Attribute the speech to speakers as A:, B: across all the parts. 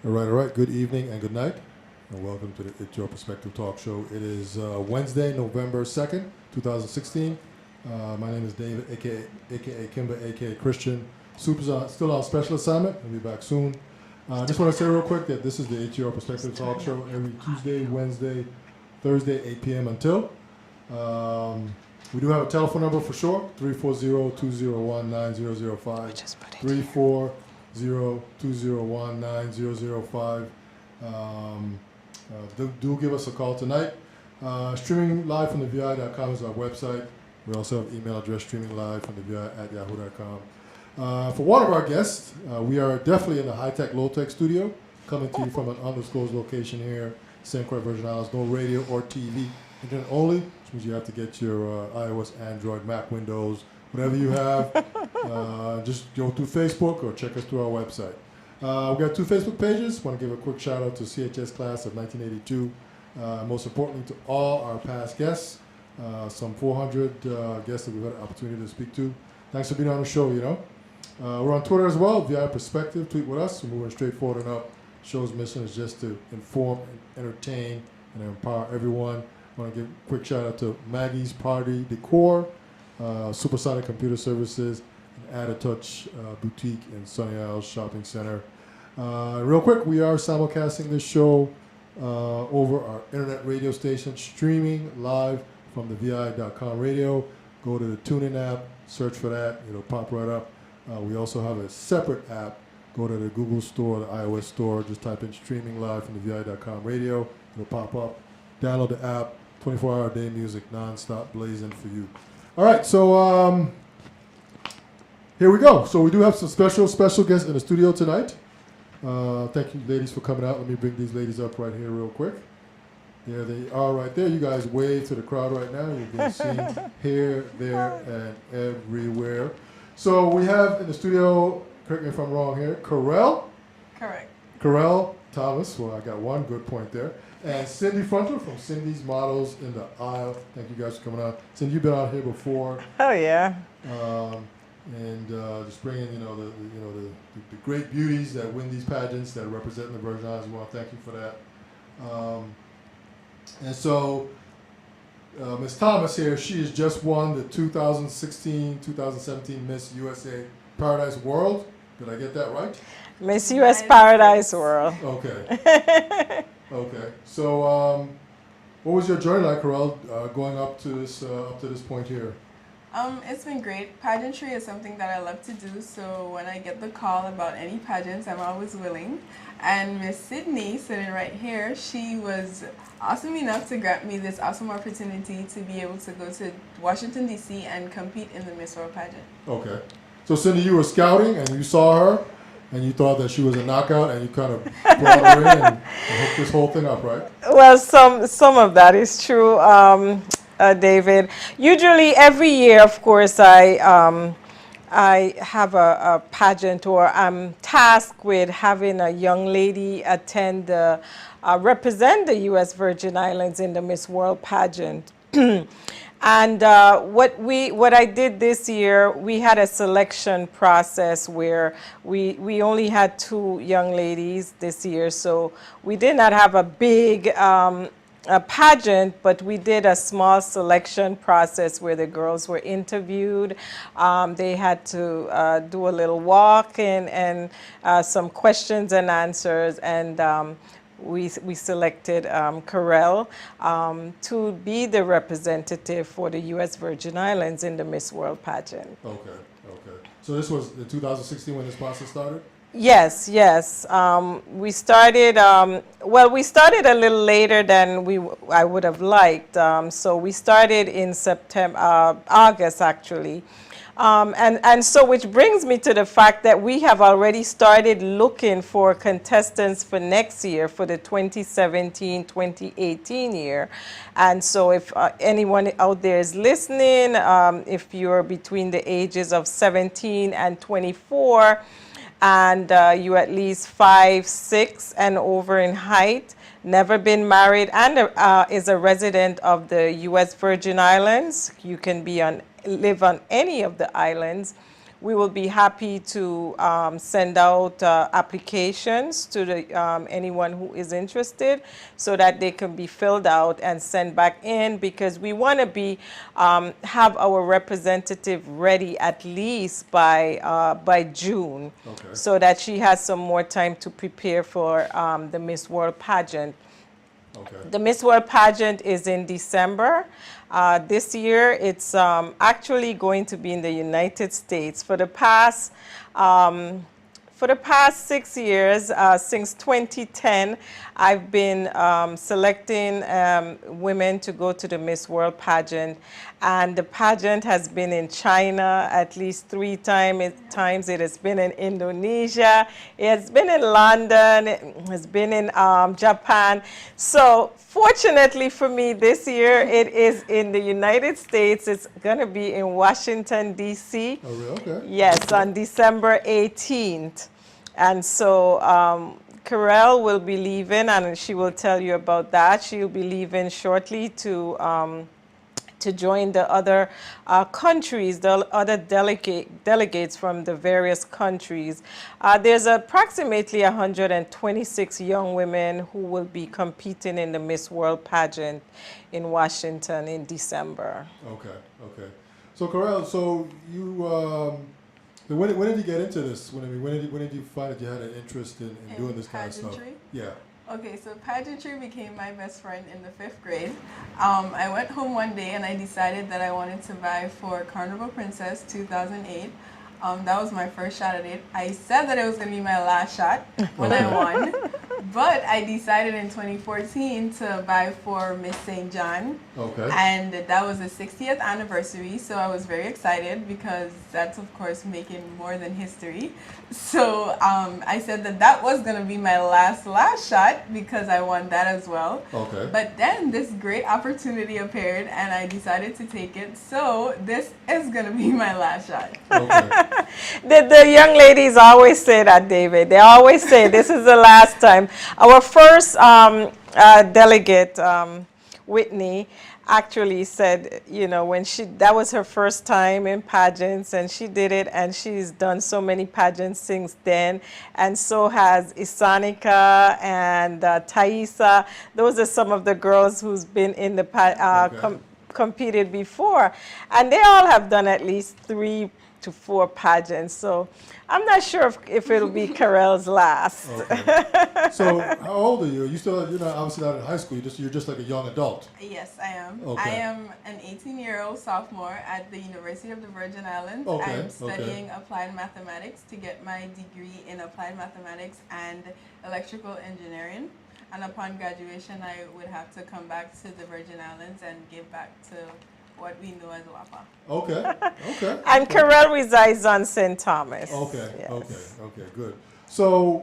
A: All right. Good evening and good night, and welcome to the It's Your Perspective Talk Show. It is Wednesday, November 2nd, 2016. My name is David, aka Kimber, aka Christian. Super's still on special assignment. He'll be back soon. I just want to say real quick that this is the It's Your Perspective Talk Show every Tuesday, Wednesday, Thursday, 8 p.m. until. We do have a telephone number for sure, 340-201-9005. 340-201-9005. Do give us a call tonight. Streaming live from the VI.com is our website. We also have email address streaming live from the VI at yahoo.com. For one of our guests, we are definitely in the high-tech, low-tech studio, coming to you from an undisclosed location here, St. Croix, Virgin Islands. No radio or TV, internet only, which means you have to get your iOS, Android, Mac, Windows, whatever you have. Just go through Facebook or check us through our website. We've got two Facebook pages. Want to give a quick shout out to CHS class of 1982. Most importantly, to all our past guests, some 400 guests that we've had an opportunity to speak to. Thanks for being on the show, we're on Twitter as well, VI Perspective. Tweet with us. We're moving straight forward and up. The show's mission is just to inform, entertain, and empower everyone. I want to give a quick shout out to Maggie's Party Decor, Supersonic Computer Services, and Add a Touch Boutique in Sunny Isles Shopping Center. Real quick, we are simulcasting this show over our internet radio station, streaming live from the VI.com radio. Go to the TuneIn app, search for that, it'll pop right up. We also have a separate app. Go to the Google Store, the iOS Store, just type in streaming live from the VI.com radio, it'll pop up. Download the app, 24-hour day music, non-stop blazing for you. All right, so here we go. So we do have some special guests in the studio tonight. Thank you, ladies, for coming out. Let me bring these ladies up right here real quick. There they are right there. You guys wave to the crowd right now. You're being seen here, there, and everywhere. So we have in the studio, correct me if I'm wrong here, Kyrelle.
B: Correct.
A: Kyrelle Thomas. Well, I got one good point there. And Cyndee Frontal from Cyndee's Models in the Aisle. Thank you guys for coming on. Cyndee, you've been out here before.
B: Oh yeah.
A: And just bringing, the great beauties that win these pageants that represent the Virgin Islands. We want to thank you for that. And so, Ms. Thomas here, she has just won the 2016-2017 Miss USA Paradise World. Did I get that right?
B: Miss US Paradise World.
A: Okay. Okay. So, what was your journey like, Kyrelle, going up to this point here?
C: It's been great. Pageantry is something that I love to do, so when I get the call about any pageants, I'm always willing. And Miss Cyndee, sitting right here, she was awesome enough to grant me this awesome opportunity to be able to go to Washington, D.C. and compete in the Miss World pageant.
A: Okay. So, Cyndee, you were scouting and you saw her and you thought that she was a knockout and you kind of brought her in and hooked this whole thing up, right?
B: Well, some of that is true. David. Usually every year, of course, I have a pageant, or I'm tasked with having a young lady attend, represent the U.S. Virgin Islands in the Miss World pageant. And what I did this year, we had a selection process where we only had 2 young ladies this year, so we did not have a big a pageant, but we did a small selection process where the girls were interviewed. They had to do a little walk and some questions and answers, and we selected Kyrelle to be the representative for the U.S. Virgin Islands in the Miss World pageant.
A: Okay. So this was in 2016 when this process started?
B: Yes. We started, we started a little later than I would have liked. So we started in August actually. And so which brings me to the fact that we have already started looking for contestants for next year, for the 2017-2018 year. And so if anyone out there is listening, if you're between the ages of 17 and 24, and you're at least 5'6" and over in height, never been married, and is a resident of the U.S. Virgin Islands, you can live on any of the islands, we will be happy to send out applications to anyone who is interested so that they can be filled out and sent back in, because we want to be have our representative ready at least by June,
A: Okay.
B: so that she has some more time to prepare for the Miss World pageant.
A: Okay.
B: The Miss World pageant is in December. This year, it's actually going to be in the United States. For the past 6 years, since 2010, I've been selecting women to go to the Miss World pageant. And the pageant has been in China at least 3 times. It has been in Indonesia. It has been in London. It has been in Japan. So fortunately for me, this year it is in the United States. It's going to be in Washington, D.C.
A: Oh, really? Okay.
B: Yes, on December 18th. And so Kyrelle will be leaving, and she will tell you about that. She'll be leaving shortly to join the other countries, the other delegates from the various countries. There's approximately 126 young women who will be competing in the Miss World pageant in Washington in December.
A: Okay. Okay. So Kyrelle, so you when did you get into this? When did you find that you had an interest in doing this kind of stuff?
C: Pageantry?
A: Yeah.
C: Okay, so pageantry became my best friend in the 5th grade. I went home one day and I decided that I wanted to vie for Carnival Princess 2008. That was my first shot at it. I said that it was going to be my last shot when I won. But I decided in 2014 to vie for Miss St. John.
A: Okay.
C: And that was the 60th anniversary, so I was very excited because that's, of course, making more than history. So I said that that was going to be my last shot because I won that as well.
A: Okay.
C: But then this great opportunity appeared and I decided to take it. So this is going to be my last shot.
A: Okay.
B: The young ladies always say that, David. They always say this is the last time. Our first delegate, Whitney, actually said, you know, when that was her first time in pageants, and she did it, and she's done so many pageants since then, and so has Isanika and Thaisa. Those are some of the girls who's been in the competed before, and they all have done at least 3 to 4 pageants. So I'm not sure if it'll be Kyrelle's last.
A: Okay. So how old are you? You're not obviously not in high school. You're just like a young adult.
C: Yes, I am.
A: Okay.
C: I am an 18-year-old sophomore at the University of the Virgin Islands.
A: Okay.
C: I'm studying applied mathematics to get my degree in applied mathematics and electrical engineering. And upon graduation, I would have to come back to the Virgin Islands and give back to what we know as WAPA.
A: Okay. Okay.
B: And Kyrelle resides on St. Thomas.
A: Okay.
B: Yes.
A: Okay. Good. So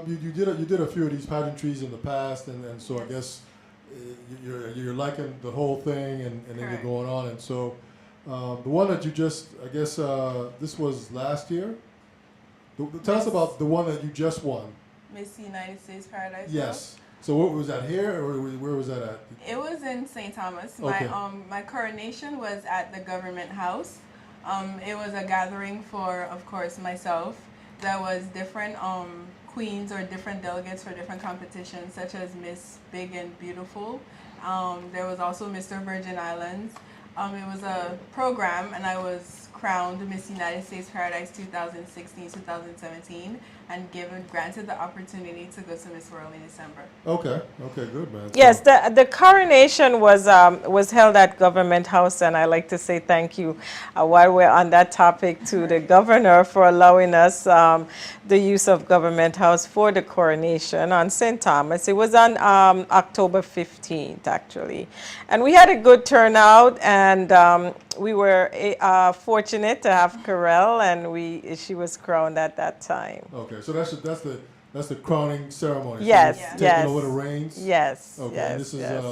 A: you did a few of these pageantries in the past, and so I guess you're liking the whole thing, and then you're going on, and so the one that you just, I guess this was last year. Tell us about the one that you just won.
C: Miss United States Paradise.
A: Yes. So what was that here, or where was that at?
C: It was in St. Thomas.
A: Okay.
C: My coronation was at the government house. It was a gathering for, of course, myself. There was different queens or different delegates for different competitions, such as Miss Big and Beautiful. There was also Mr. Virgin Islands. It was a program, and I was crowned Miss United States Paradise 2016-2017 and granted the opportunity to go to Miss World in December.
A: Okay, good, man.
B: Yes, the coronation was held at Government House, and I'd like to say thank you while we're on that topic to the governor for allowing us the use of Government House for the coronation on St. Thomas. It was on October 15th, actually. And we had a good turnout, and we were fortunate to have Kyrelle, and she was crowned at that time.
A: Okay, so that's the crowning ceremony.
B: Yes,
A: so
B: yes.
A: Taking over the reins.
B: Yes.
A: Okay,
B: yes,
A: and this is
B: yes.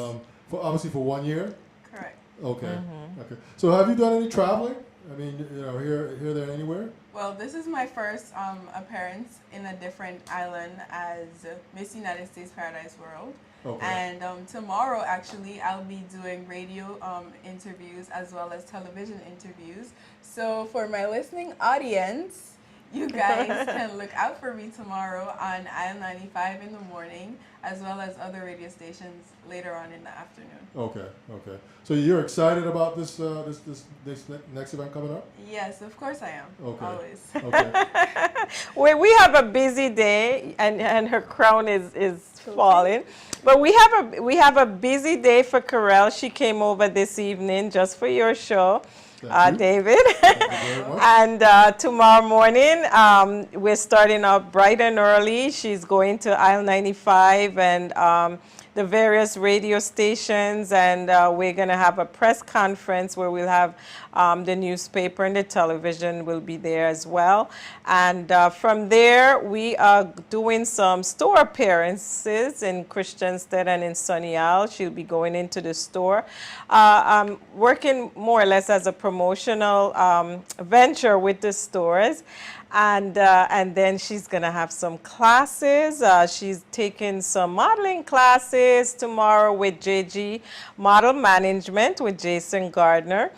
A: obviously for 1 year.
C: Correct.
A: Okay. Okay. So have you done any traveling I mean, here, there, anywhere?
C: Well, this is my first appearance in a different island as Miss United States Paradise World.
A: Okay.
C: And tomorrow, actually, I'll be doing radio interviews as well as television interviews. So for my listening audience, you guys can look out for me tomorrow on Aisle 95 in the morning, as well as other radio stations later on in the afternoon.
A: Okay. So you're excited about this next event coming up?
C: Yes, of course I am.
A: Okay.
C: Always.
A: Okay.
B: We have a busy day, and her crown is falling. But we have a busy day for Kyrelle. She came over this evening just for your show. David.
A: Thank you very much.
B: And tomorrow morning, we're starting out bright and early. She's going to Aisle 95 and the various radio stations, and we're going to have a press conference where we'll have the newspaper and the television will be there as well. And from there, we are doing some store appearances in Christiansted and in Sunny Isle. She'll be going into the store. I'm working more or less as a promotional venture with the stores. And then she's going to have some classes. She's taking some modeling classes tomorrow with JG Model Management with Jason Gardner.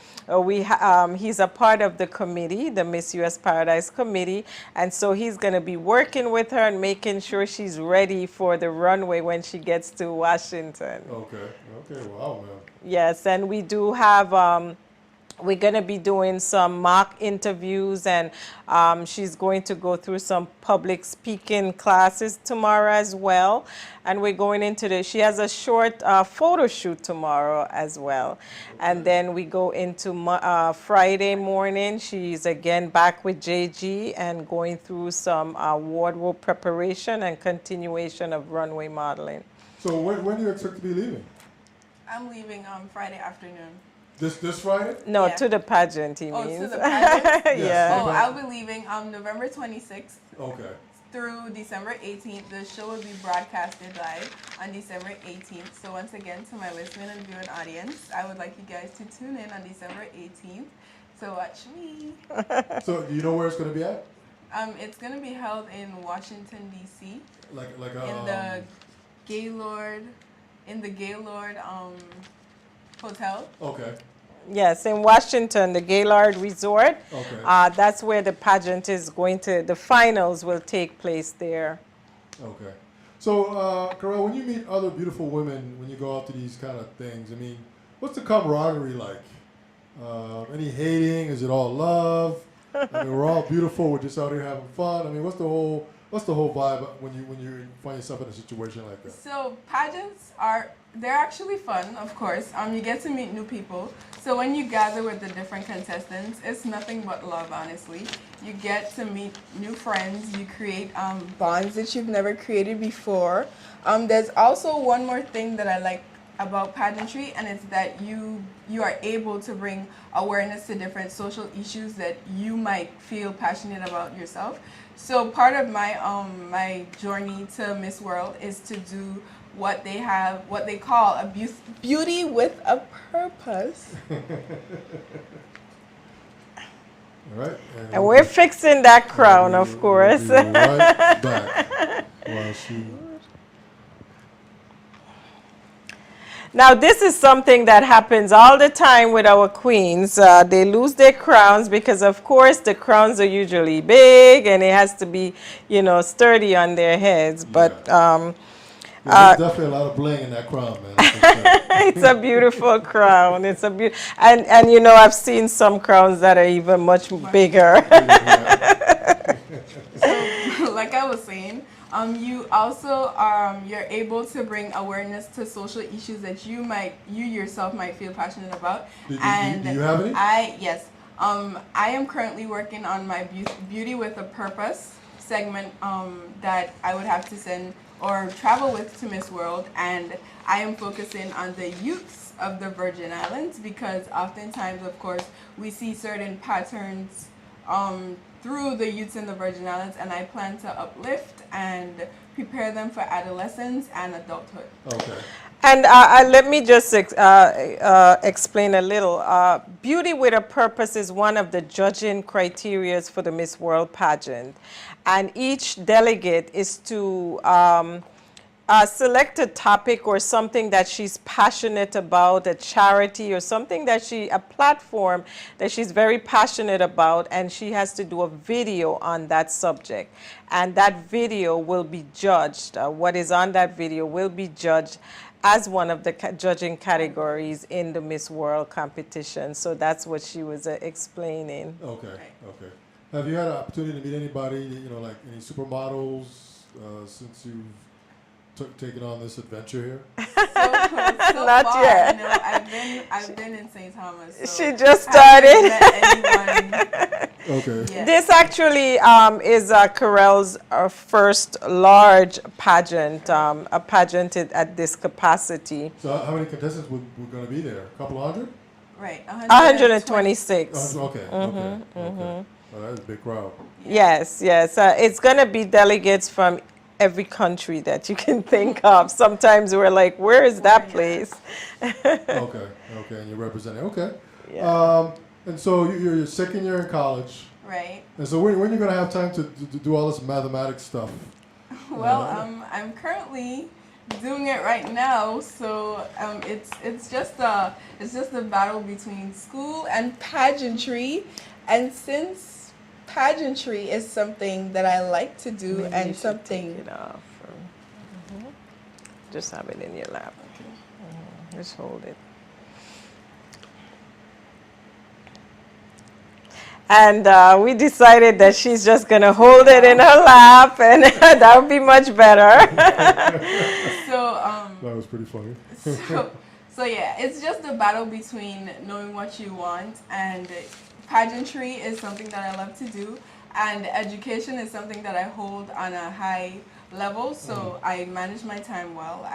B: He's a part of the committee, the Miss U.S. Paradise Committee, and so he's going to be working with her and making sure she's ready for the runway when she gets to Washington.
A: Okay, wow, man.
B: Yes, and we do have... we're going to be doing some mock interviews, and she's going to go through some public speaking classes tomorrow as well. And we're going into she has a short photo shoot tomorrow as well. Okay. And then we go into Friday morning. She's again back with JG and going through some wardrobe preparation and continuation of runway modeling.
A: So when do you expect to be leaving?
C: I'm leaving Friday afternoon.
A: This Friday?
B: No,
C: Yeah.
B: to the pageant, he
C: Oh,
B: means.
C: to the pageant?
B: Yeah.
C: Oh, I'll be leaving November 26th
A: Okay.
C: through December 18th. The show will be broadcasted live on December 18th. So once again, to my listening and viewing audience, I would like you guys to tune in on December 18th to watch me.
A: So do you know where it's going to be at?
C: It's going to be held in Washington, D.C.
A: Like
C: in the Gaylord Hotel.
A: Okay.
B: Yes, in Washington, the Gaylord Resort.
A: Okay.
B: That's where the pageant is going to, the finals will take place there.
A: Okay. So, Kyrelle, when you meet other beautiful women, when you go out to these kind of things, I mean, what's the camaraderie like? Any hating? Is it all love? I mean, we're all beautiful. We're just out here having fun. I mean, what's the whole vibe when you find yourself in a situation like that?
C: So pageants they're actually fun, of course. You get to meet new people. So when you gather with the different contestants, it's nothing but love, honestly. You get to meet new friends. You create bonds that you've never created before. There's also one more thing that I like about pageantry, and it's that you are able to bring awareness to different social issues that you might feel passionate about yourself. So part of my my journey to Miss World is to do what they call a beauty with a purpose.
A: All right.
B: And we're fixing that crown, of course.
A: We'll be right back while she...
B: Now, this is something that happens all the time with our queens. They lose their crowns because, of course, the crowns are usually big and it has to be, sturdy on their heads.
A: Yeah.
B: But
A: there's definitely a lot of bling in that crown, man.
B: it's a beautiful crown. It's a and I've seen some crowns that are even much bigger.
C: So, like I was saying, you also you're able to bring awareness to social issues that you yourself might feel passionate about.
A: Do you have any?
C: I am currently working on my Beauty with a Purpose segment that I would have to send or travel with to Miss World, and I am focusing on the youths of the Virgin Islands because oftentimes, of course, we see certain patterns through the youths in the Virgin Islands, and I plan to uplift and prepare them for adolescence and adulthood.
A: Okay.
B: And let me just explain a little. Beauty with a Purpose is one of the judging criteria for the Miss World pageant. And each delegate is to select a topic or something that she's passionate about, a charity or something that a platform that she's very passionate about, and she has to do a video on that subject. And that video will be judged. What is on that video will be judged as one of the judging categories in the Miss World competition. So that's what she was explaining.
A: Okay, okay. Have you had an opportunity to meet anybody, you know, like any supermodels since you've taken on this adventure here?
C: So
B: Not
C: far,
B: yet.
C: No, I've been in St. Thomas. So
B: She just
C: I haven't
B: started.
C: met anyone
A: Okay.
C: yet.
B: This actually is Kyrelle's first large pageant, a pageant at this capacity.
A: So how many contestants were going to be there? A couple hundred?
C: Right,
B: 126.
A: Okay, okay, okay. Oh, that's a big crowd.
B: Yes, yes. It's going to be delegates from every country that you can think of. Sometimes we're like, where is that place?
A: Okay, okay, and you're representing. Okay.
B: Yeah.
A: And so you're your second year in college.
C: Right.
A: And so when are you going to have time to do all this mathematics stuff?
C: Well, I'm currently doing it right now, so it's just a battle between school and pageantry, and since pageantry is something that I like to do
B: Maybe you
C: and
B: should
C: something.
B: take it off. Just have it in your lap. Just hold it. And we decided that she's just going to hold it in her lap, and that would be much better.
A: That was pretty funny.
C: So yeah, it's just a battle between knowing what you want, and pageantry is something that I love to do, and education is something that I hold on a high level, so I manage my time well.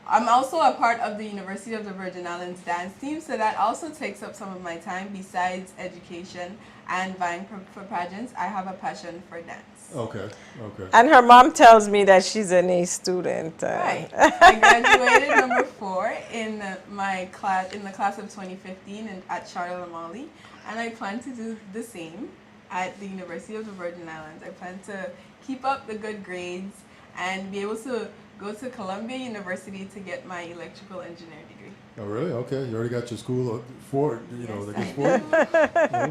C: I'm also a part of the University of the Virgin Islands dance team, so that also takes up some of my time. Besides education and vying for pageants, I have a passion for dance.
A: Okay, okay.
B: And her mom tells me that she's an A student.
C: Right. I graduated number 4 in my class, in the class of 2015 at Charlotte Amalie, and I plan to do the same at the University of the Virgin Islands. I plan to keep up the good grades and be able to go to Columbia University to get my electrical engineering degree.
A: Oh, really? Okay. You already got your school for, you know,
C: Yes,
A: for you?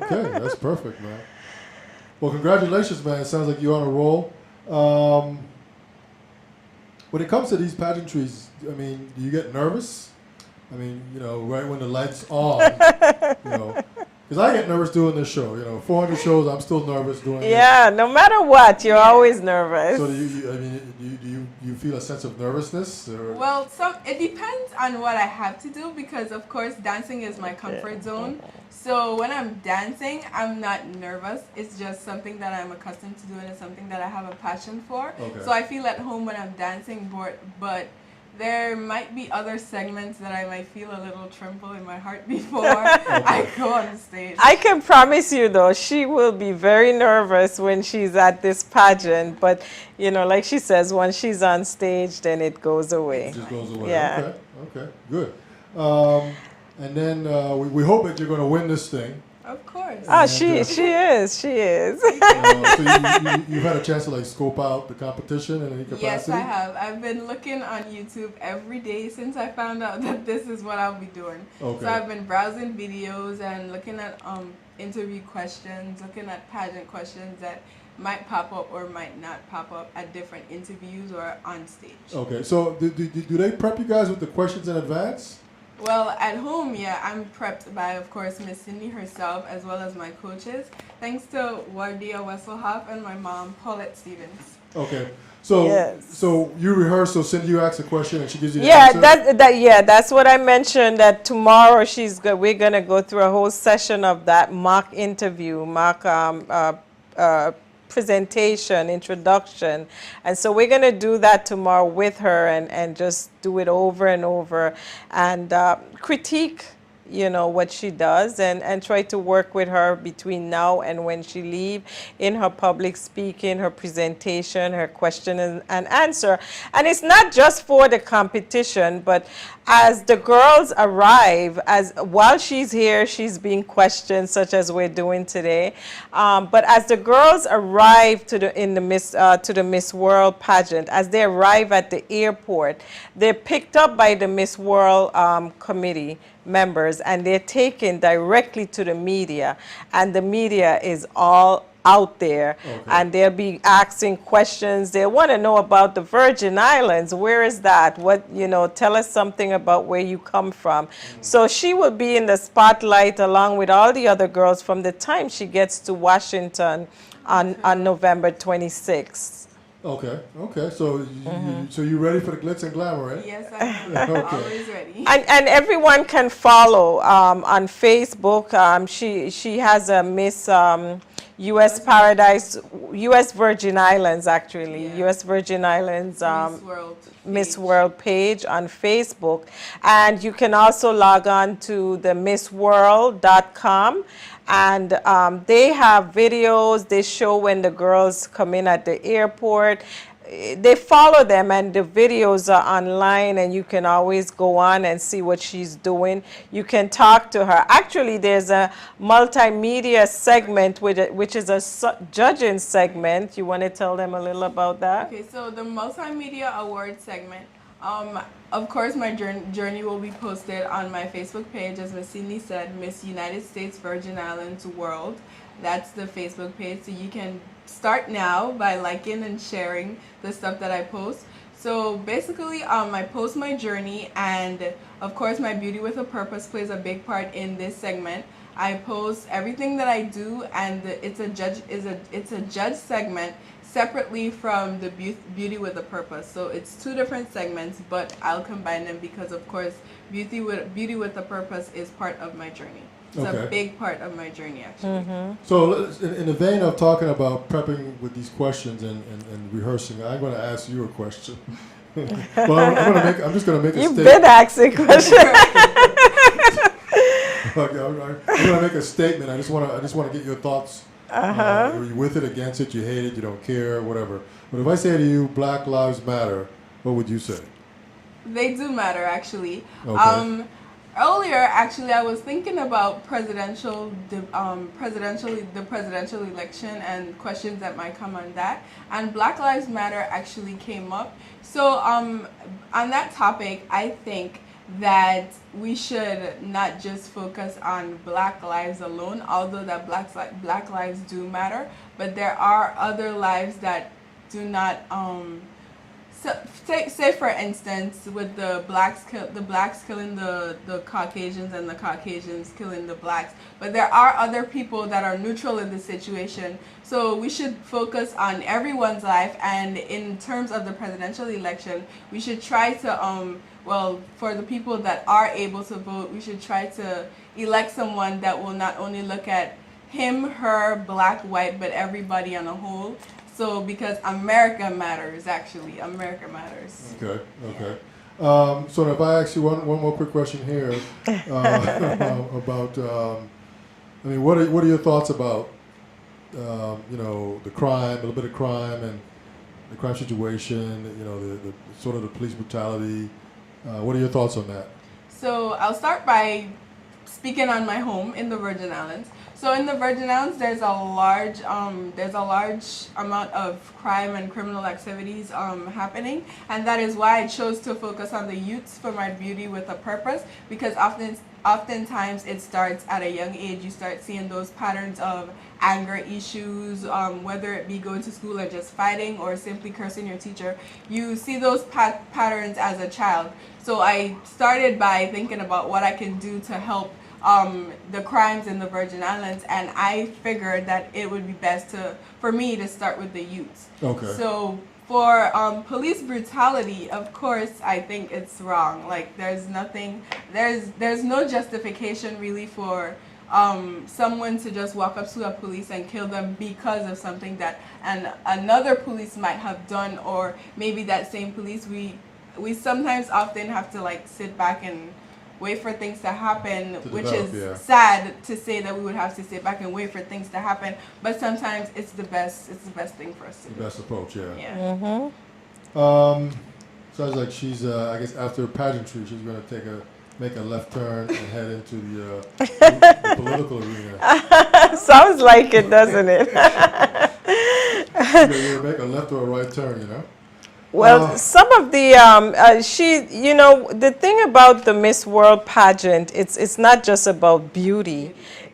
A: Okay, that's perfect, man. Well, congratulations, man. It sounds like you're on a roll. When it comes to these pageantries, I mean, do you get nervous? I mean, you know, right when the light's on, you know, because I get nervous doing this show. You know, 400 shows, I'm still nervous doing it.
B: Yeah, no matter what, you're always nervous.
A: So do you feel a sense of nervousness? Or?
C: Well, it depends on what I have to do, because of course dancing is my comfort zone. So when I'm dancing, I'm not nervous. It's just something that I'm accustomed to doing. It's something that I have a passion for.
A: Okay.
C: So I feel at home when I'm dancing, but there might be other segments that I might feel a little tremble in my heart before I go on the stage.
B: I can promise you, though, she will be very nervous when she's at this pageant. But, you know, like she says, once she's on stage, then it goes away.
A: It just goes away.
B: Yeah.
A: Okay, good. And then we hope that you're going to win this thing.
C: Of course.
B: Oh, she is.
A: So you've had a chance to like scope out the competition in any capacity?
C: Yes, I have. I've been looking on YouTube every day since I found out that this is what I'll be doing.
A: Okay.
C: So I've been browsing videos and looking at interview questions, looking at pageant questions that might pop up or might not pop up at different interviews or on stage.
A: Okay, so do they prep you guys with the questions in advance?
C: Well, at home, yeah, I'm prepped by, of course, Miss Cyndee herself, as well as my coaches, thanks to Wardia Wesselhoff and my mom, Paulette Stevens.
A: Okay, so
B: Yes.
A: so you rehearse, so Cyndee, you ask a question and she gives you the answer?
B: That's what I mentioned, that tomorrow we're going to go through a whole session of that mock interview, mock presentation, introduction. And so we're going to do that tomorrow with her and just do it over and over and critique you know, what she does, and try to work with her between now and when she leave in her public speaking, her presentation, her question and answer. And it's not just for the competition, but as the girls arrive, as while she's here, she's being questioned, such as we're doing today. But as the girls arrive to the Miss World pageant, as they arrive at the airport, they're picked up by the Miss World committee members, and they're taken directly to the media, and the media is all out there.
A: Okay.
B: And they'll be asking questions. They want to know about the Virgin Islands. Where is that? What, you know, tell us something about where you come from. So she will be in the spotlight along with all the other girls from the time she gets to Washington on November 26th.
A: Okay, okay. So so you ready for the glitz and glamour, right?
C: Yes, I'm
A: Okay.
C: always ready.
B: And everyone can follow on Facebook. She has a Miss U.S. Paradise, U.S. Virgin Islands, actually,
C: Yeah.
B: U.S. Virgin Islands
C: Miss World.
B: Miss World page on Facebook. And you can also log on to the missworld.com. And they have videos. They show when the girls come in at the airport. They follow them, and the videos are online, and you can always go on and see what she's doing. You can talk to her. Actually, there's a multimedia segment which is a judging segment. You want to tell them a little about that?
C: Okay, so the Multimedia Award segment, of course, my journey will be posted on my Facebook page, as Miss Cyndee said, Miss United States Virgin Islands World. That's the Facebook page, so you can start now by liking and sharing the stuff that I post. So basically, I post my journey, and of course, my Beauty with a Purpose plays a big part in this segment. I post everything that I do, and it's a judge segment separately from the Beauty with a Purpose. So it's two different segments, but I'll combine them because, of course, Beauty with a Purpose is part of my journey. It's
A: Okay.
C: a big part of my journey, actually.
A: So in the vein of talking about prepping with these questions and rehearsing, I'm going to ask you a question. Well, I'm just going to make a
B: You've
A: statement.
B: been asking questions.
A: Okay, I'm going to make a statement. I just want to get your thoughts. Are you with it, against it, you hate it, you don't care, whatever. But if I say to you, Black Lives Matter, what would you say?
C: They do matter, actually.
A: Okay.
C: Earlier, actually, I was thinking about the presidential election and questions that might come on that, and Black Lives Matter actually came up. So on that topic, I think that we should not just focus on Black lives alone, although that Black lives do matter, but there are other lives that do not. So, say for instance, with the blacks killing the Caucasians and the Caucasians killing the blacks, but there are other people that are neutral in the situation. So we should focus on everyone's life, and in terms of the presidential election, we should try to for the people that are able to vote, we should try to elect someone that will not only look at him, her, black, white, but everybody on a whole. So, because America matters, actually. America matters.
A: Okay, okay. So if I ask you one more quick question here about, I mean, what are your thoughts about, the crime, a little bit of crime and the crime situation, the sort of the police brutality. What are your thoughts on that?
C: So, I'll start by speaking on my home in the Virgin Islands. So in the Virgin Islands, there's a large amount of crime and criminal activities happening, and that is why I chose to focus on the youths for my Beauty with a Purpose, because oftentimes it starts at a young age. You start seeing those patterns of anger issues, whether it be going to school or just fighting or simply cursing your teacher. You see those patterns as a child. So I started by thinking about what I can do to help the crimes in the Virgin Islands, and I figured that it would be best for me to start with the youths.
A: Okay.
C: So for police brutality, of course, I think it's wrong. Like there's no justification really for someone to just walk up to a police and kill them because of something that another police might have done, or maybe that same police we sometimes often have to like sit back and wait for things to happen, which
A: develop,
C: is
A: yeah.
C: sad to say that we would have to sit back and wait for things to happen. But sometimes it's the best thing for us to
A: The
C: do.
A: best approach, yeah.
C: Yeah.
A: Sounds like she's, I guess after pageantry, she's going to make a left turn and head into the political arena.
B: Sounds like it, doesn't it?
A: You're going to make a left or a right turn, you know?
B: Well, some of the the thing about the Miss World pageant, it's not just about beauty.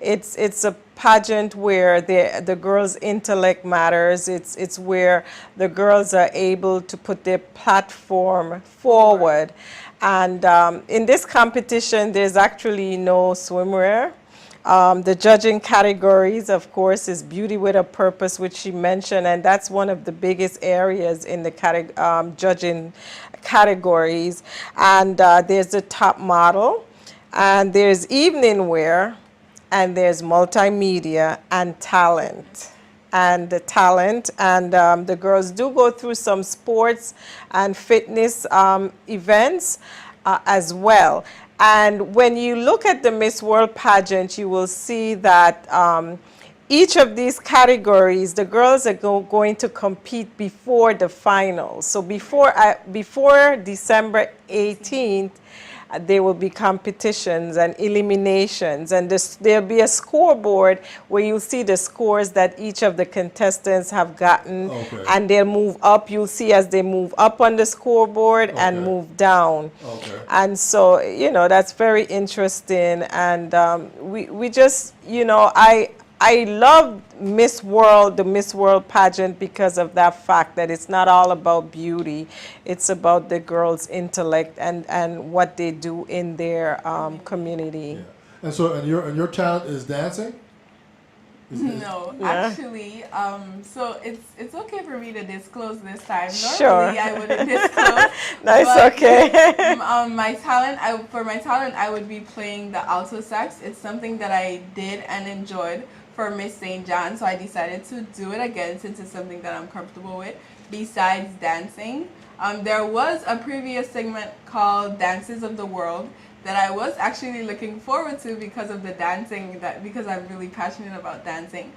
B: It's a pageant where the girls' intellect matters. It's where the girls are able to put their platform forward. And in this competition, there's actually no swimwear. The judging categories, of course, is beauty with a purpose, which she mentioned, and that's one of the biggest areas in the judging categories. And there's the top model, and there's evening wear, and there's multimedia and talent. And the talent, and the girls do go through some sports and fitness events as well. And when you look at the Miss World pageant, you will see that each of these categories, the girls are going to compete before the finals. So before December 18th, there will be competitions and eliminations, and there'll be a scoreboard where you'll see the scores that each of the contestants have gotten,
A: Okay.
B: and they'll move up. You'll see as they move up on the scoreboard and
A: Okay.
B: move down.
A: Okay.
B: And so, that's very interesting. And we just, I love the Miss World pageant because of that fact that it's not all about beauty. It's about the girls' intellect and what they do in their community.
A: Yeah. And your talent is dancing?
C: No, actually, so it's okay for me to disclose this time. Normally,
B: Sure.
C: I wouldn't disclose.
B: No, it's
C: but,
B: okay.
C: my talent, I would be playing the alto sax. It's something that I did and enjoyed for Miss St. John, so I decided to do it again since it's something that I'm comfortable with. Besides dancing, there was a previous segment called Dances of the World that I was actually looking forward to because of the dancing, because I'm really passionate about dancing.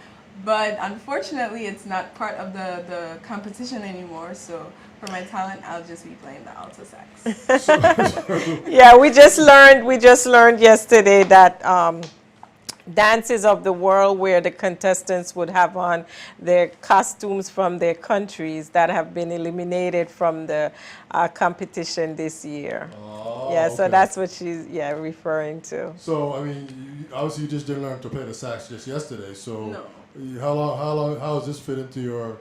C: But unfortunately, it's not part of the competition anymore. So for my talent, I'll just be playing the alto sax.
B: Yeah, we just learned yesterday that Dances of the World, where the contestants would have on their costumes from their countries that have been eliminated from the competition this year.
A: Oh,
B: Yeah, so
A: okay.
B: that's what she's referring to.
A: So, I mean, obviously you just didn't learn to play the sax just yesterday. So
C: No.
A: how does this fit into your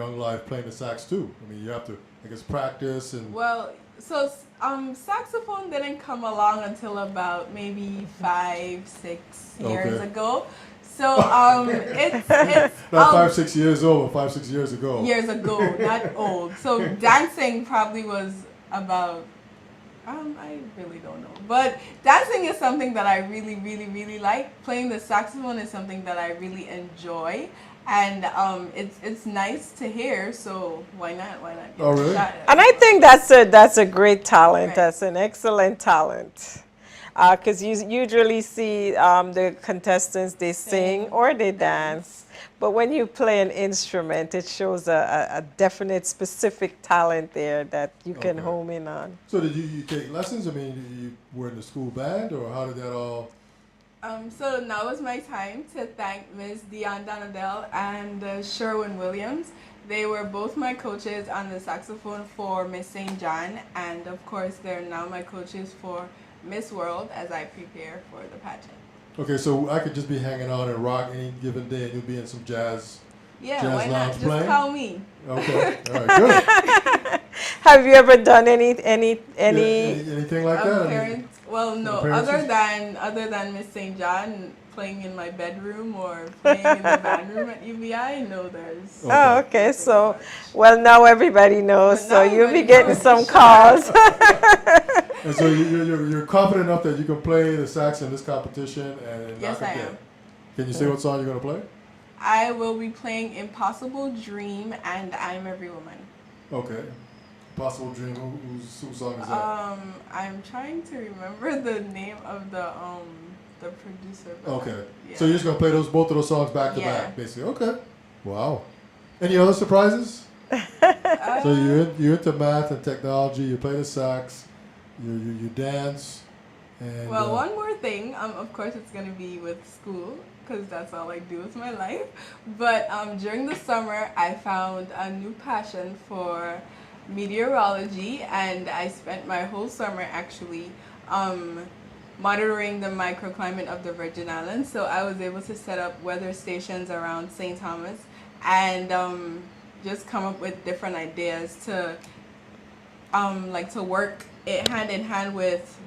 A: young life playing the sax too? I mean, you have to, I guess, practice and...
C: Well, so saxophone didn't come along until about maybe 5-6 years
A: Okay.
C: ago. So it's
A: Not 5-6 years old, but 5-6 years ago.
C: years ago, not old. So dancing probably was about I really don't know. But dancing is something that I really, really, really like. Playing the saxophone is something that I really enjoy. And it's nice to hear, so why not? Why not?
A: Oh, really?
B: And I think that's a great talent.
C: Right.
B: That's an excellent talent. Because you usually see the contestants, they sing or they dance. But when you play an instrument, it shows a definite, specific talent there that you can home in on.
A: So did you take lessons? I mean, you were in the school band, or how did that all...
C: So now is my time to thank Ms. Dion Donadell and Sherwin Williams. They were both my coaches on the saxophone for Miss St. John, and of course they're now my coaches for Miss World as I prepare for the pageant.
A: Okay, so I could just be hanging out and rock any given day, and you'll be in some jazz.
C: Yeah,
A: Jazz
C: why not?
A: lounge
C: Just
A: playing?
C: call me.
A: Okay, all right, good.
B: Have you ever done any
A: Anything like that? I mean,
C: Parents, well, no.
A: appearances?
C: Other than Miss St. John playing in my bedroom or playing in the band room at UVI, no, there's.
B: Oh, okay. So, well, now everybody knows.
C: But
B: So
C: now
B: you'll be
C: everybody
B: getting
C: knows,
B: some
C: sure.
B: calls.
A: And so you're confident enough that you can play the sax in this competition and
C: Yes,
A: knock
C: I
A: it
C: am.
A: dead. Can you say what song you're going to play?
C: I will be playing Impossible Dream and I'm Every Woman.
A: Okay. Possible Dream. Whose song is that?
C: I'm trying to remember the name of the producer.
A: Okay.
C: Yeah.
A: So you're just gonna play both of those songs back to
C: Yeah.
A: back, basically. Okay. Wow. Any other surprises? So you're into math and technology. You play the sax. You dance. And
C: Well, one more thing. Of course, it's gonna be with school because that's all I do with my life. But during the summer, I found a new passion for meteorology, and I spent my whole summer actually monitoring the microclimate of the Virgin Islands. So I was able to set up weather stations around St. Thomas and just come up with different ideas to to work it hand in hand with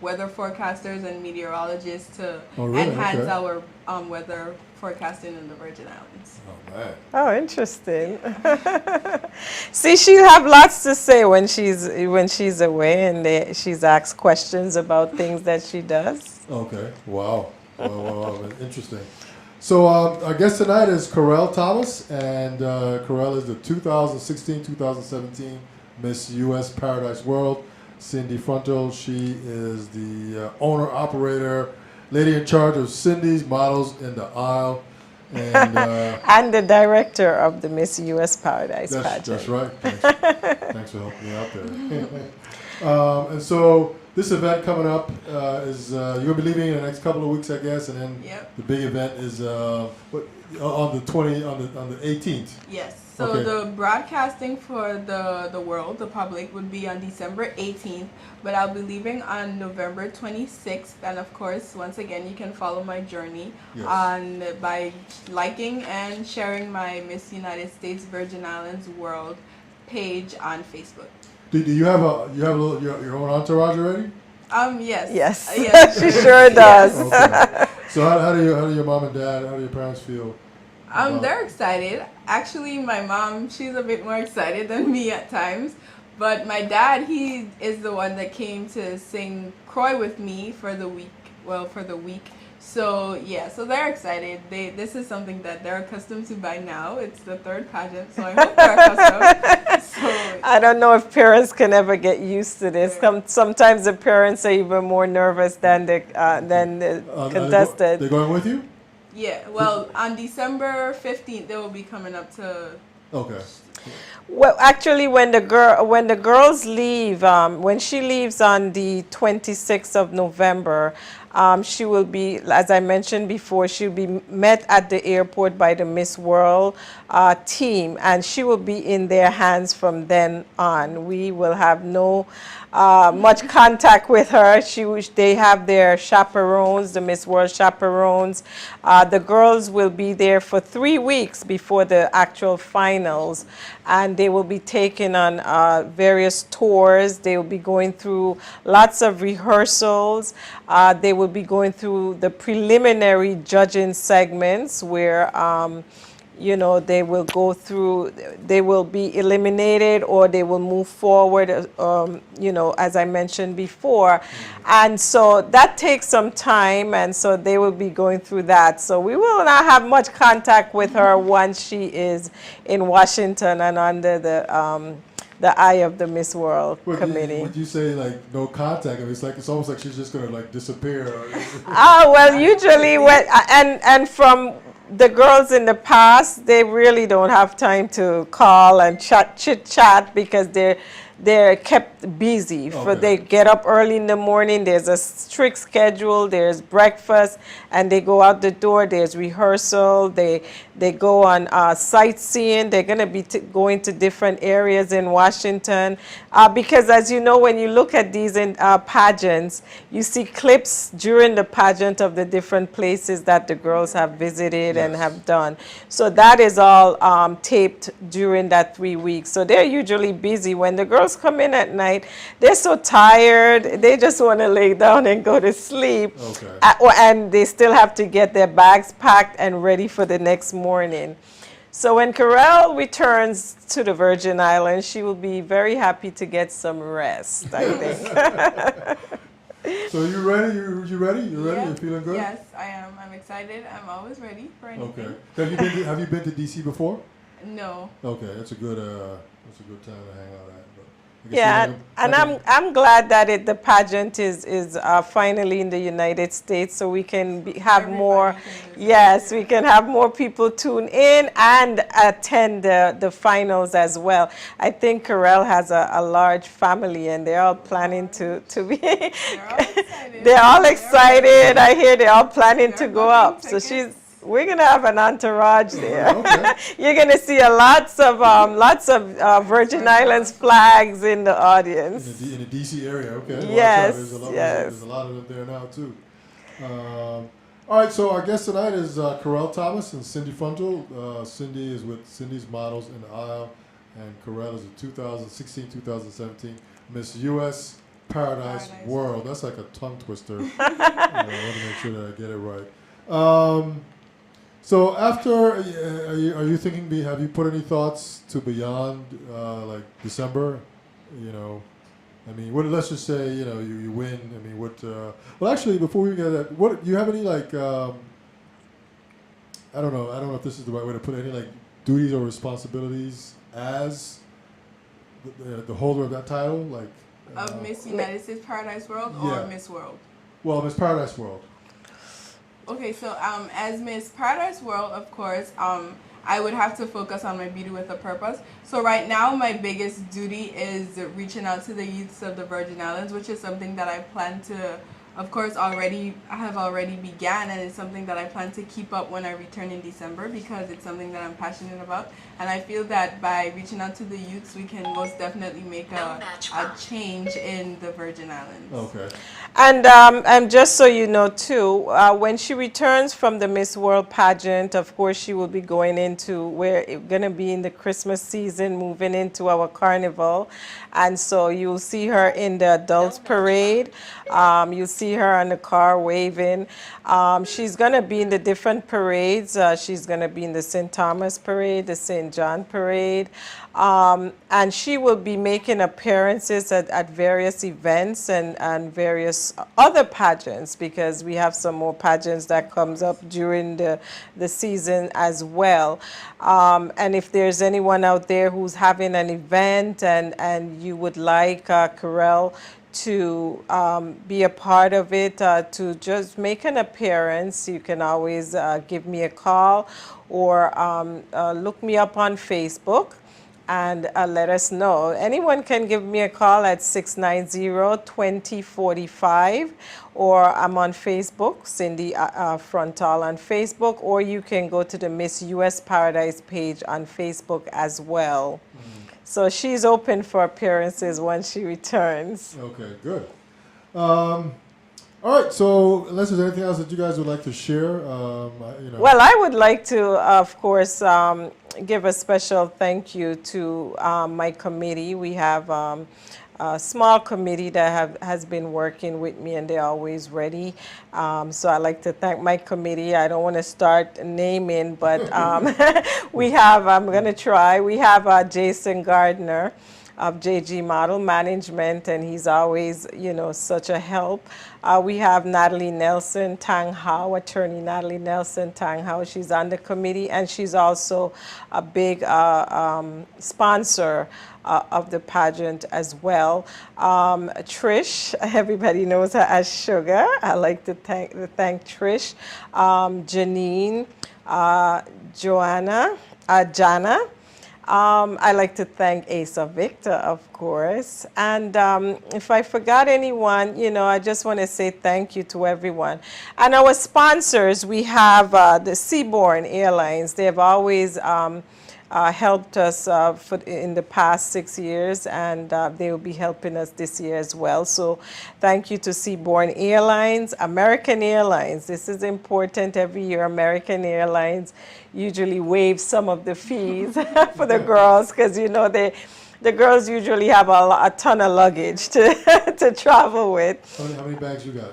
C: weather forecasters and meteorologists to enhance
A: Okay.
C: our weather forecasting in the Virgin Islands.
A: Oh man.
B: Oh, interesting. See, she have lots to say when she's away, and she's asked questions about things that she does.
A: Okay. Wow. Wow. Interesting. So our guest tonight is Kyrelle Thomas, and Kyrelle is the 2016-2017 Miss U.S. Paradise World. Cyndee Frontal, she is the owner, operator, lady in charge of Cyndee's Models in the Aisle. And,
B: and the director of the Miss U.S. Paradise pageant.
A: That's right. Thanks for helping me out there. And so this event coming up is you're gonna be leaving in the next couple of weeks, I guess, and then the big event is on the 18th.
C: Yes. So the broadcasting for the world, the public, would be on December 18th, but I'll be leaving on November 26th. And of course, once again, you can follow my journey by liking and sharing my Miss United States Virgin Islands World page on Facebook.
A: Do you have your own entourage already?
C: Yes.
B: Yes, she sure does.
A: Okay. So how do your mom and dad, how do your parents feel?
C: They're excited. Actually, my mom, she's a bit more excited than me at times. But my dad, he is the one that came to sing Croy with me for the week. So yeah, so they're excited. This is something that they're accustomed to by now. It's the third pageant, so I hope they're accustomed.
B: I don't know if parents can ever get used to this. Sometimes the parents are even more nervous than the contestant.
A: They're going with you?
C: Yeah, well, on December 15th, they will be coming up to...
A: Okay.
B: Well, actually, when the girls leave, when she leaves on the 26th of November, she will be, as I mentioned before, she'll be met at the airport by the Miss World team, and she will be in their hands from then on. We will have no much contact with her. They have their chaperones, the Miss World chaperones. The girls will be there for 3 weeks before the actual finals, and they will be taken on various tours. They will be going through lots of rehearsals. They will be going through the preliminary judging segments where they will go through, they will be eliminated or they will move forward, as I mentioned before. And so that takes some time, and so they will be going through that. So we will not have much contact with her once she is in Washington and under the eye of the Miss World committee.
A: Would you say like no contact? I mean, it's almost like she's just gonna like disappear.
B: Well, usually and from the girls in the past, they really don't have time to call and chit chat because they're kept busy.
A: Okay.
B: They get up early in the morning. There's a strict schedule. There's breakfast, and they go out the door. There's rehearsal. They go on sightseeing. They're going to be going to different areas in Washington because, as you know, when you look at these pageants, you see clips during the pageant of the different places that the girls have visited and have done. So that is all taped during that 3 weeks. So they're usually busy. When the girls come in at night, they're so tired, they just want to lay down and go to sleep.
A: Okay.
B: And they still have to get their bags packed and ready for the next morning. So when Kyrelle returns to the Virgin Islands, she will be very happy to get some rest, I think.
A: So you ready? You ready? You ready?
C: Yeah.
A: You feeling good?
C: Yes, I am. I'm excited. I'm always ready for anything.
A: Okay. Have you been to DC before?
C: No.
A: Okay, that's a good It's a good time to hang out at. But I guess
B: Yeah,
A: you're
B: and
A: gonna-
B: I'm glad that the pageant is finally in the United States, so we can have more.
C: Everybody can visit,
B: Yes,
C: yeah.
B: we can have more people tune in and attend the finals as well. I think Kyrelle has a large family, and they're all planning to be.
C: They're all excited.
B: They're all
C: They're
B: excited. I hear they're all planning to
C: They're
B: go
C: booking
B: up. So
C: tickets.
B: we're gonna have an entourage there.
A: okay.
B: You're gonna see lots of Virgin Islands flags in the audience.
A: In the DC area, okay. Watch out.
B: Yes,
A: There's a lot,
B: yes.
A: there's a lot of them there now too. All right, so our guest tonight is Kyrelle Thomas and Cyndee Frontal. Cyndee is with Cyndee's Models in the Aisle, and Kyrelle is a 2016-2017 Miss U.S. Paradise World. That's like a tongue twister. I want to make sure that I get it right. So after, are you thinking? Have you put any thoughts to beyond like December? You know, I mean, what? Let's just say you win. I mean, what? Well, actually, before we get that, what do you have any like? I don't know if this is the right way to put it. Any like duties or responsibilities as the holder of that title, like
C: Of Miss United States Paradise World
A: Yeah.
C: or Miss World?
A: Well, Miss Paradise World.
C: Okay, so as Miss Paradise World, of course, I would have to focus on my beauty with a purpose. So right now, my biggest duty is reaching out to the youths of the Virgin Islands, which is something that I plan to, of course, I have already began, and it's something that I plan to keep up when I return in December, because it's something that I'm passionate about. And I feel that by reaching out to the youths, we can most definitely make a change in the Virgin Islands.
A: Okay.
B: And just so you know too, when she returns from the Miss World pageant, of course she will be going into we're gonna be in the Christmas season, moving into our carnival, and so you'll see her in the adults parade. You'll see her on the car waving. She's gonna be in the different parades. She's gonna be in the St. Thomas parade, the St. John parade. And she will be making appearances at various events and various other pageants, because we have some more pageants that comes up during the season as well. And if there's anyone out there who's having an event and you would like Kyrelle to be a part of it, to just make an appearance, you can always give me a call or look me up on Facebook and let us know. Anyone can give me a call at 690-2045, or I'm on Facebook, Cyndee Frontal on Facebook, or you can go to the Miss US Paradise page on Facebook as well. So she's open for appearances once she returns.
A: Okay, good. All right, so unless there's anything else that you guys would like to share,
B: Well, I would like to, of course, give a special thank you to my committee. We have a small committee that has been working with me, and they're always ready. So I'd like to thank my committee. I don't want to start naming, but we have, I'm going to try, we have Jason Gardner of JG Model Management, and he's always, such a help. We have Natalie Nelson Tang Hao, attorney Natalie Nelson Tang Hao. She's on the committee, and she's also a big sponsor of the pageant as well. Trish, everybody knows her as Sugar. I like to thank Trish. Janine, Jana. I like to thank Asa Victor, of course. And if I forgot anyone, I just want to say thank you to everyone. And our sponsors, we have the Seabourn Airlines. They have always helped us in the past 6 years, and they will be helping us this year as well. So thank you to Seabourn Airlines. American Airlines, this is important every year. American Airlines usually waive some of the fees for the girls, because the girls usually have a ton of luggage to travel with.
A: how many bags you got?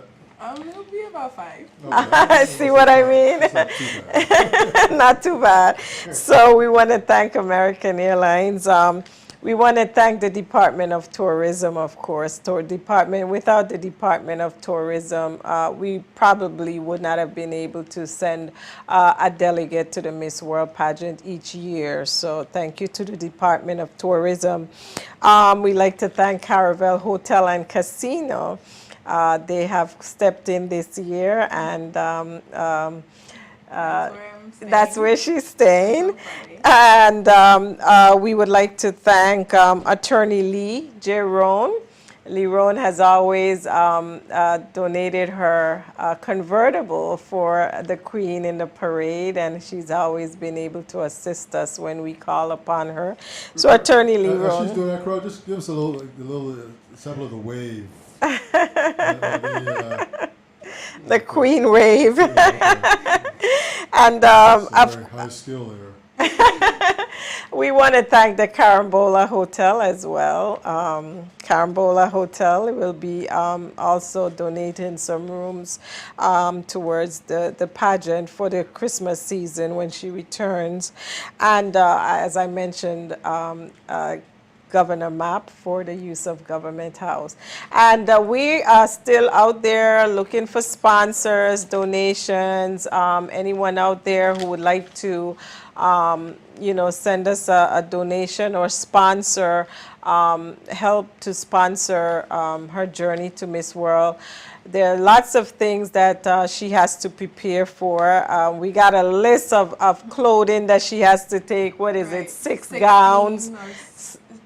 C: It'll be about 5.
A: Okay.
B: See what I mean?
A: That's not too bad.
B: Not too bad. So we want to thank American Airlines. We want to thank the Department of Tourism, of course. Without the Department of Tourism, we probably would not have been able to send a delegate to the Miss World pageant each year. So thank you to the Department of Tourism. We like to thank Kyrelle Hotel and Casino. They have stepped in this year, and that's where she's staying. And we would like to thank Attorney Lee Jerome. Lee Rohn has always donated her convertible for the Queen in the parade, and she's always been able to assist us when we call upon her. So Attorney Lee Rohn.
A: She's doing that, Kyrelle, just give us a little sample of the wave.
B: The Queen wave. And
A: very high skill there.
B: we want to thank the Carambola Hotel as well. Carambola Hotel will be also donating some rooms towards the pageant for the Christmas season when she returns. And as I mentioned, Governor Map for the use of Government House. And we are still out there looking for sponsors, donations, anyone out there who would like to, send us a donation or sponsor, help to sponsor her journey to Miss World. There are lots of things that she has to prepare for. We got a list of clothing that she has to take. What is it? 16 gowns.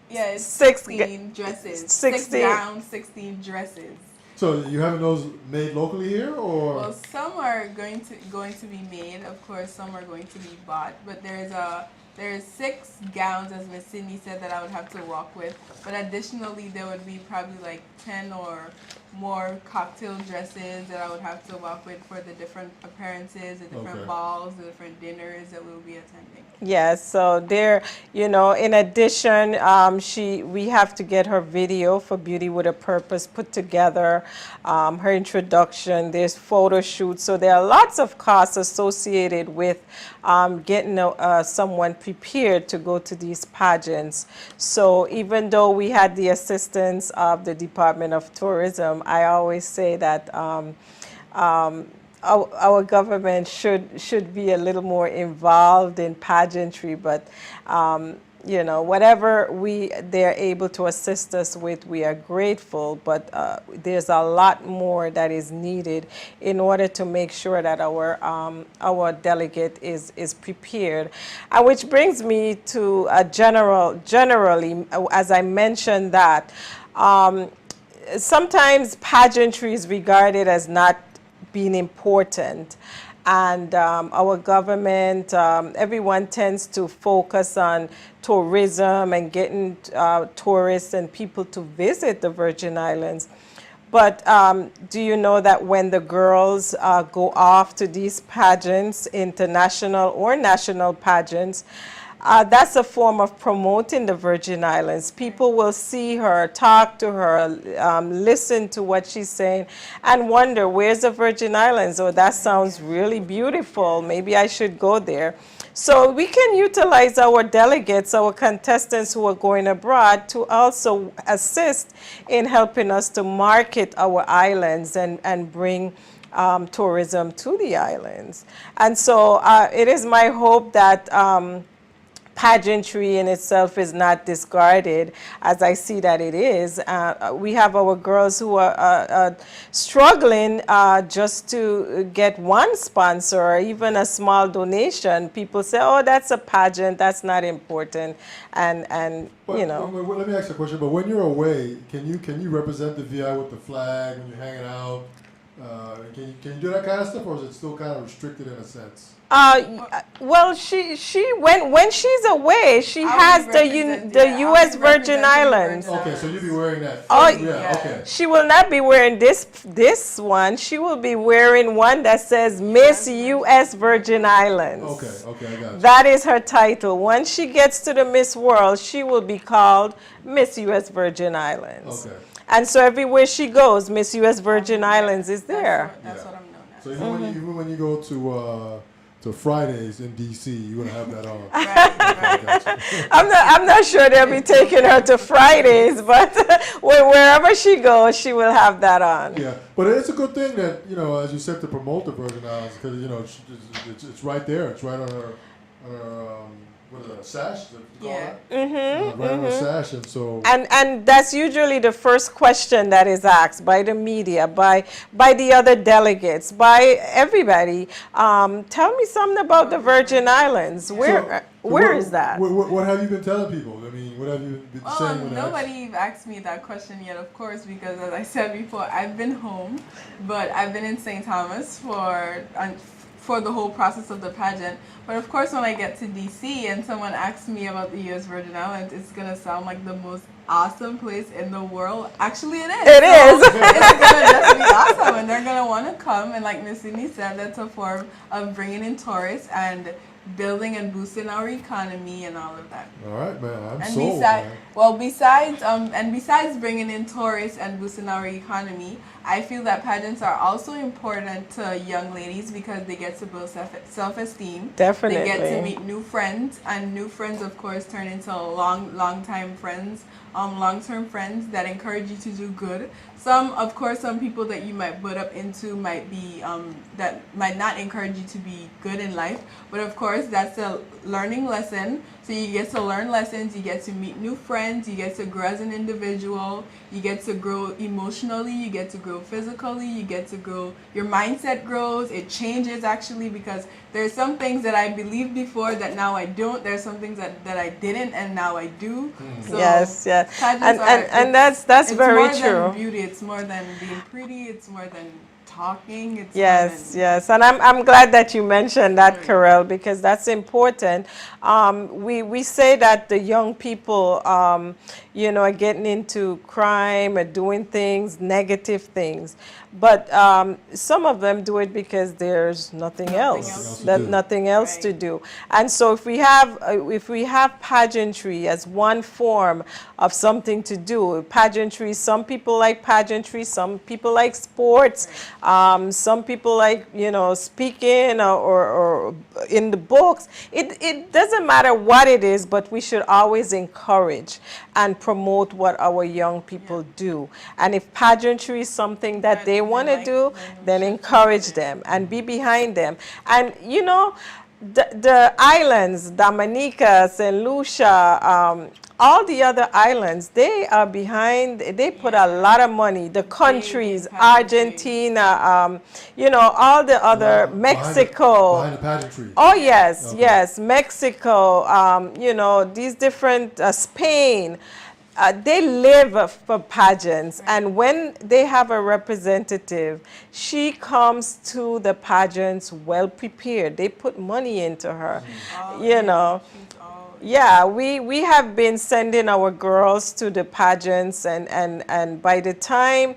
C: Yeah, it's 16 dresses. 16 gowns, 16 dresses.
A: So you having those made locally here, or?
C: Well, some are going to be made. Of course, some are going to be bought. But there's 6 gowns, as Miss Cyndee said, that I would have to walk with. But additionally, there would be probably like 10 or more cocktail dresses that I would have to walk with for the different appearances, the different balls, the different dinners that we'll be attending.
B: Yes, so there, in addition, we have to get her video for Beauty with a Purpose put together, her introduction, there's photo shoots. So there are lots of costs associated with getting someone prepared to go to these pageants. So even though we had the assistance of the Department of Tourism, I always say that our government should be a little more involved in pageantry, but whatever they're able to assist us with, we are grateful. But there's a lot more that is needed in order to make sure that our delegate is prepared. And which brings me to generally, as I mentioned that. Sometimes pageantry is regarded as not being important, and our government, everyone tends to focus on tourism and getting tourists and people to visit the Virgin Islands. But do you know that when the girls go off to these pageants, international or national pageants, that's a form of promoting the Virgin Islands. People will see her, talk to her, listen to what she's saying, and wonder, where's the Virgin Islands? Oh, that sounds really beautiful. Maybe I should go there. So we can utilize our delegates, our contestants who are going abroad, to also assist in helping us to market our islands and bring tourism to the islands. And so it is my hope that pageantry in itself is not discarded, as I see that it is. We have our girls who are struggling just to get one sponsor or even a small donation. People say, oh, that's a pageant, that's not important. And
A: but, let me ask you a question. But when you're away, can you represent the VI with the flag when you're hanging out? Can you do that kind of stuff, or is it still kind of restricted in a sense?
B: Well, she when she's away, she has the U.S. Virgin Islands.
A: Okay, so you'll be wearing that.
B: Oh,
A: yeah. Okay.
B: She will not be wearing this one. She will be wearing one that says Miss U.S. Virgin Islands.
A: Okay, I got you.
B: That is her title. Once she gets to the Miss World, she will be called Miss U.S. Virgin Islands.
A: Okay.
B: And so everywhere she goes, Miss U.S. Virgin Islands is there.
C: That's what I'm known as.
A: So even when you go to to Fridays in D.C., you're going to have that on.
C: Right.
B: I'm not sure they'll be taking her to Fridays, but wherever she goes, she will have that on.
A: Yeah, but it's a good thing that, as you said, to promote the Virgin Islands, because, it's right there. It's right on her what is that, sash?
C: Yeah.
A: Right on her sash, and so...
B: And that's usually the first question that is asked by the media, by the other delegates, by everybody. Tell me something about the Virgin Islands. Where is that?
A: What have you been telling people? I mean, what have you been saying when
C: nobody asked me that question yet, of course, because as I said before, I've been home, but I've been in St. Thomas for the whole process of the pageant. But of course, when I get to DC and someone asks me about the U.S. Virgin Islands, it's gonna sound like the most awesome place in the world. Actually, it is.
B: It is.
C: It's gonna just be awesome, and they're gonna want to come. And like Miss Cyndee said, that's a form of bringing in tourists and building and boosting our economy and all of that.
A: All right, man. I'm
C: And
A: sold, man.
C: besides bringing in tourists and boosting our economy, I feel that pageants are also important to young ladies because they get to build self-esteem.
B: Definitely.
C: They get to meet new friends, and new friends, of course, turn into long-term friends that encourage you to do good. Some people that you might butt up into might be that might not encourage you to be good in life, but of course that's a learning lesson. So you get to learn lessons, you get to meet new friends, you get to grow as an individual, you get to grow emotionally, you get to grow physically, you get to grow, your mindset grows, it changes actually, because there's some things that I believed before that now I don't, there's some things that I didn't and now I do. So
B: yes. And that's
C: it's
B: very
C: more
B: true.
C: than beauty, it's more than being pretty, it's more than talking. It's
B: Yes, and I'm glad that you mentioned that, Kyrelle, because that's important. We say that the young people, are getting into crime or doing things, negative things, but some of them do it because there's nothing else to do. And so if we have pageantry as one form of something to do, pageantry, some people like pageantry, some people like sports. Some people like, speaking or in the books. It doesn't matter what it is, but we should always encourage and promote what our young people do. And if pageantry is something that they want to do, then encourage them and be behind them. And, the islands, Dominica, St. Lucia, all the other islands, they are behind, they put a lot of money. The countries, Argentina, all the other, Mexico.
A: Behind the pageantry.
B: Oh, yes, yes. Mexico, these different, Spain. They live for pageants, and when they have a representative, she comes to the pageants well prepared. They put money into her, Yeah, we have been sending our girls to the pageants, and by the time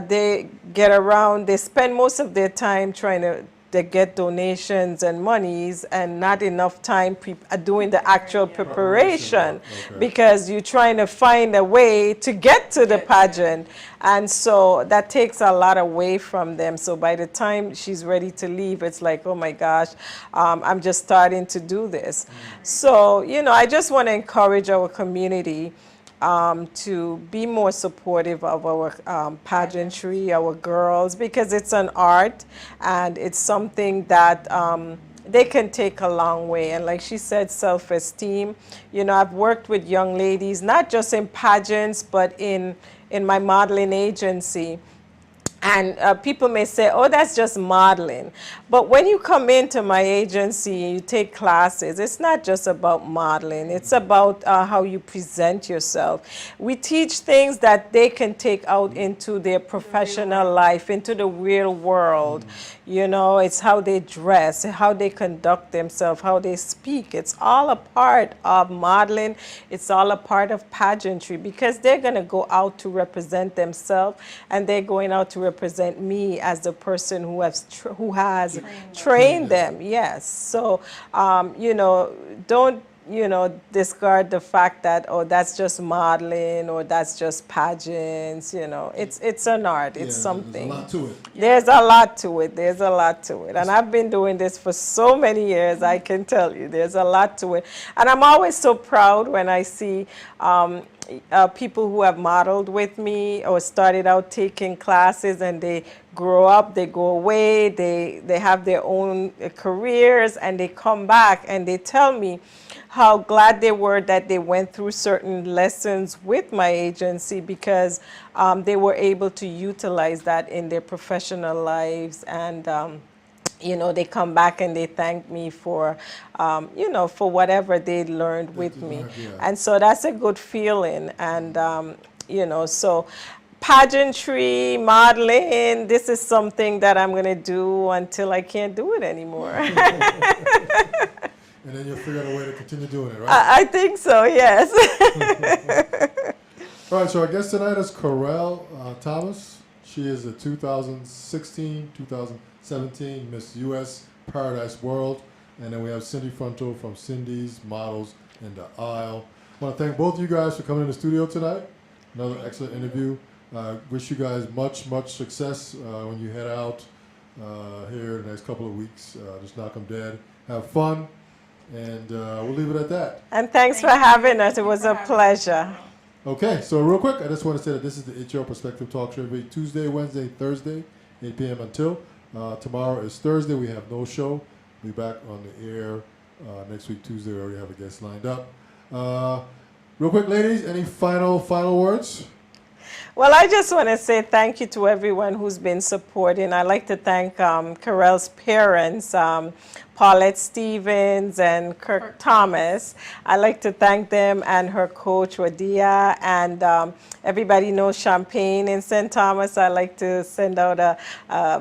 B: they get around, they spend most of their time trying to get donations and monies and not enough time doing the actual preparation because you're trying to find a way to get to the pageant. And so that takes a lot away from them. So by the time she's ready to leave, it's like, oh my gosh, I'm just starting to do this. So, I just want to encourage our community to be more supportive of our pageantry, our girls, because it's an art and it's something that they can take a long way. And like she said, self-esteem. I've worked with young ladies, not just in pageants, but in my modeling agency. And people may say, oh, that's just modeling. But when you come into my agency and you take classes, it's not just about modeling. It's about how you present yourself. We teach things that they can take out into their professional life, into the real world. It's how they dress, how they conduct themselves, how they speak. It's all a part of modeling. It's all a part of pageantry because they're going to go out to represent themselves, and they're going out to represent me as the person who has trained them. Yes. So, don't you know, discard the fact that, oh, that's just modeling or that's just pageants, you know. It's an art, it's something.
A: There's a lot to it.
B: There's a lot to it. There's a lot to it. And I've been doing this for so many years, I can tell you. There's a lot to it. And I'm always so proud when I see people who have modeled with me or started out taking classes and they grow up, they go away, they have their own careers, and they come back and they tell me how glad they were that they went through certain lessons with my agency, because they were able to utilize that in their professional lives. And you know, they come back and they thank me for, you know, for whatever they learned with me. And so that's a good feeling. And, you know, so pageantry, modeling, this is something that I'm going to do until I can't do it anymore.
A: And then you'll figure out a way to continue doing it, right?
B: I think so, yes.
A: All right, so our guest tonight is Kyrelle Thomas. She is a 2016-2017 Miss U.S. Paradise World. And then we have Cyndee Frontal from Cyndee's Models in the Aisle. I want to thank both of you guys for coming in the studio tonight. Another excellent interview. Wish you guys much success when you head out here in the next couple of weeks. Just knock them dead. Have fun. And we'll leave it at that.
B: And thanks for having us. It was a pleasure.
A: Okay, so real quick, I just want to say that this is the HR Perspective Talk Show every Tuesday, Wednesday, Thursday, 8 p.m. until. Tomorrow is Thursday. We have no show. We'll be back on the air next week, Tuesday. We already have a guest lined up. Real quick, ladies, any final words?
B: Well, I just want to say thank you to everyone who's been supporting. I'd like to thank Kyrelle's parents, Paulette Stevens and Kirk Thomas. I'd like to thank them and her coach, Wadia, and everybody knows Champagne in St. Thomas. I'd like to send out a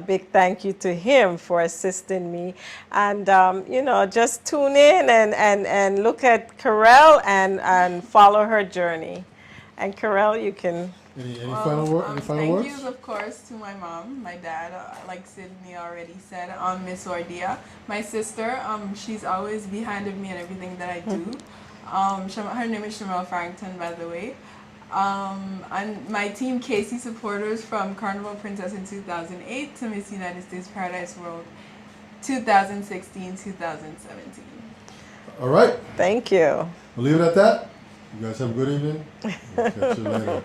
B: big thank you to him for assisting me. And, you know, just tune in and look at Kyrelle and follow her journey. And Kyrelle, you can...
A: Any final words?
C: Thank you, of course, to my mom, my dad, like Cyndee already said, Miss Ordia. My sister, she's always behind me in everything that I do. Her name is Shamel Farrington, by the way. And my team, Casey supporters, from Carnival Princess in 2008 to Miss United States Paradise World 2016-2017.
A: All right.
B: Thank you.
A: We'll leave it at that. You guys have a good evening. We'll catch you later.